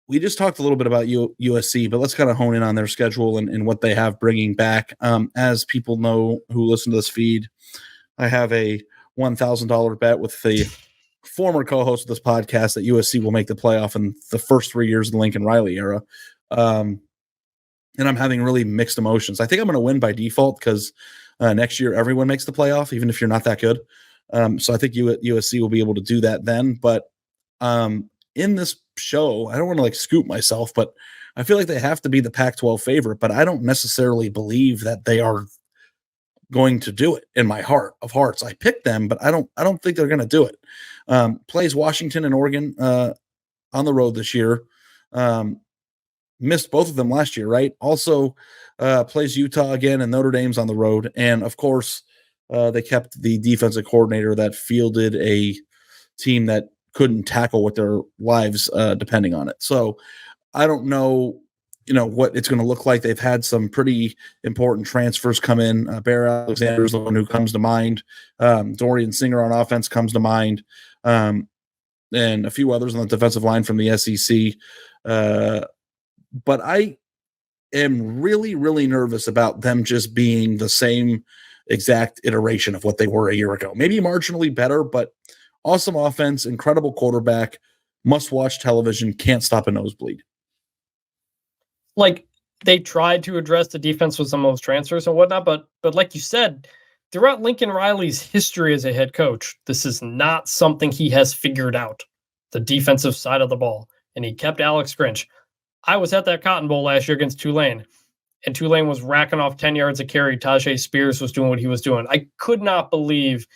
we just talked a little bit about USC, but let's kind of hone in on their schedule and what they have bringing back. As people know who listen to this feed, I have a $1,000 bet with the former co-host of this podcast that USC will make the playoff in the first 3 years of the Lincoln Riley era. And I'm having really mixed emotions. I think I'm going to win by default because next year everyone makes the playoff, even if you're not that good. So I think USC will be able to do that then. But in this show, I don't want to scoop myself, but I feel like they have to be the Pac-12 favorite, but I don't necessarily believe that they are going to do it in my heart of hearts. I picked them, but I don't think they're going to do it. Plays Washington and Oregon on the road this year. Missed both of them last year, right? Also plays Utah again, and Notre Dame's on the road. And of course, they kept the defensive coordinator that fielded a team that couldn't tackle with their lives depending on it. So I don't know, what it's going to look like. They've had some pretty important transfers come in. Bear Alexander's the one who comes to mind. Dorian Singer on offense comes to mind. And a few others on the defensive line from the SEC. But I am really, really nervous about them just being the same exact iteration of what they were a year ago. Maybe marginally better, but awesome offense, incredible quarterback, must-watch television, can't stop a nosebleed. They tried to address the defense with some of those transfers and whatnot, but like you said, throughout Lincoln Riley's history as a head coach, this is not something he has figured out, the defensive side of the ball. And he kept Alex Grinch. I was at that Cotton Bowl last year against Tulane, and Tulane was racking off 10 yards a carry. Tajay Spears was doing what he was doing. I could not believe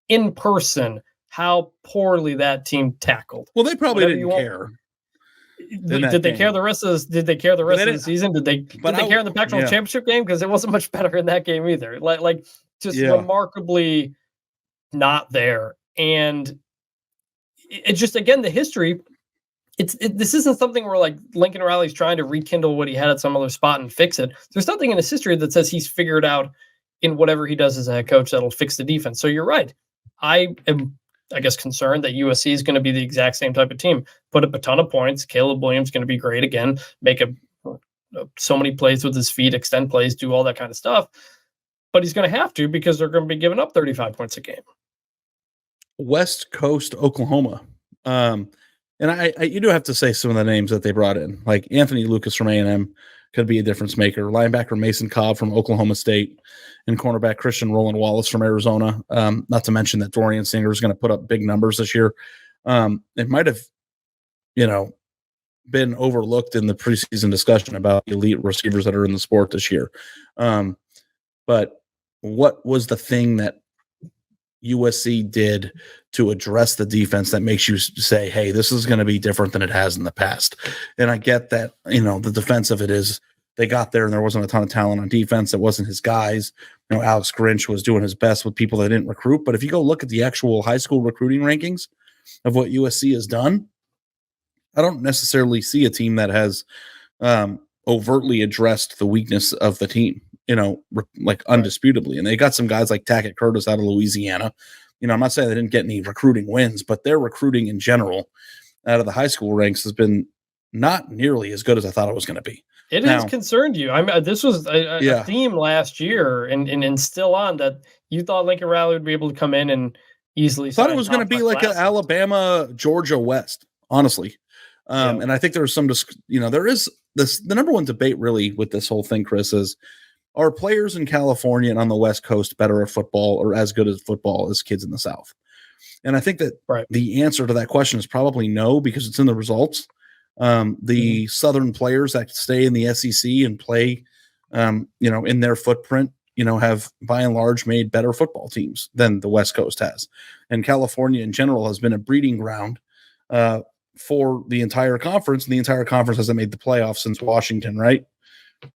in person how poorly that team tackled. Well, they probably didn't care. Did they care the rest of the the season? Did they care in the Pac-12 championship game? Because it wasn't much better in that game either. Remarkably not there. And it's just, again, the history. This isn't something where Lincoln Riley's trying to rekindle what he had at some other spot and fix it. There's nothing in his history that says he's figured out in whatever he does as a head coach that'll fix the defense. So you're right. I am, concerned that USC is going to be the exact same type of team. Put up a ton of points. Caleb Williams going to be great again. Make so many plays with his feet, extend plays, do all that kind of stuff. But he's going to have to because they're going to be giving up 35 points a game. West Coast, Oklahoma. And you do have to say some of the names that they brought in, like Anthony Lucas from A&M could be a difference maker. Linebacker Mason Cobb from Oklahoma State, and cornerback Christian Roland Wallace from Arizona. Not to mention that Dorian Singer is going to put up big numbers this year. It might have, been overlooked in the preseason discussion about elite receivers that are in the sport this year. But what was the thing that USC did to address the defense that makes you say, hey, this is going to be different than it has in the past? And I get that, the defense of it is they got there and there wasn't a ton of talent on defense. It wasn't his guys. Alex Grinch was doing his best with people that didn't recruit. But if you go look at the actual high school recruiting rankings of what USC has done, I don't necessarily see a team that has overtly addressed the weakness of the team. Undisputably. And they got some guys like Tackett Curtis out of Louisiana. I'm not saying they didn't get any recruiting wins, but their recruiting in general out of the high school ranks has been not nearly as good as I thought it was going to be. It has concerned you. I mean, this was a theme last year and still on that you thought Lincoln Riley would be able to come in and easily. Thought it was going to be like an Alabama, Georgia West, honestly. And I think there was some, there is this, the number one debate really with this whole thing, Chris, is, are players in California and on the West Coast better at football or as good at football as kids in the South? And I think that the answer to that question is probably no, because it's in the results. The Southern players that stay in the SEC and play, in their footprint, have by and large made better football teams than the West Coast has. And California in general has been a breeding ground for the entire conference, and the entire conference hasn't made the playoffs since Washington, right?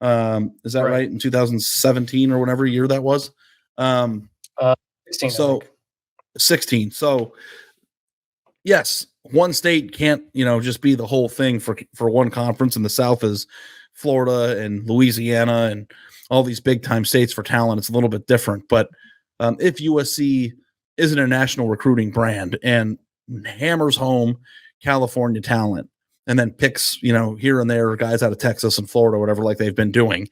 Is that right? In 2017 or whatever year that was? 16. So 16. So yes, one state can't, just be the whole thing for one conference, and the South is Florida and Louisiana and all these big time states for talent. It's a little bit different, but if USC isn't a national recruiting brand and hammers home California talent, and then picks, here and there guys out of Texas and Florida, whatever, like they've been doing,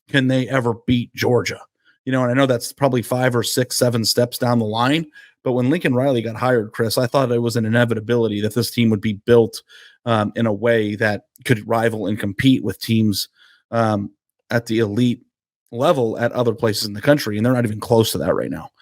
can they ever beat Georgia? And I know that's probably 5 or 6, 7 steps down the line. But when Lincoln Riley got hired, Chris, I thought it was an inevitability that this team would be built in a way that could rival and compete with teams at the elite level at other places in the country. And they're not even close to that right now.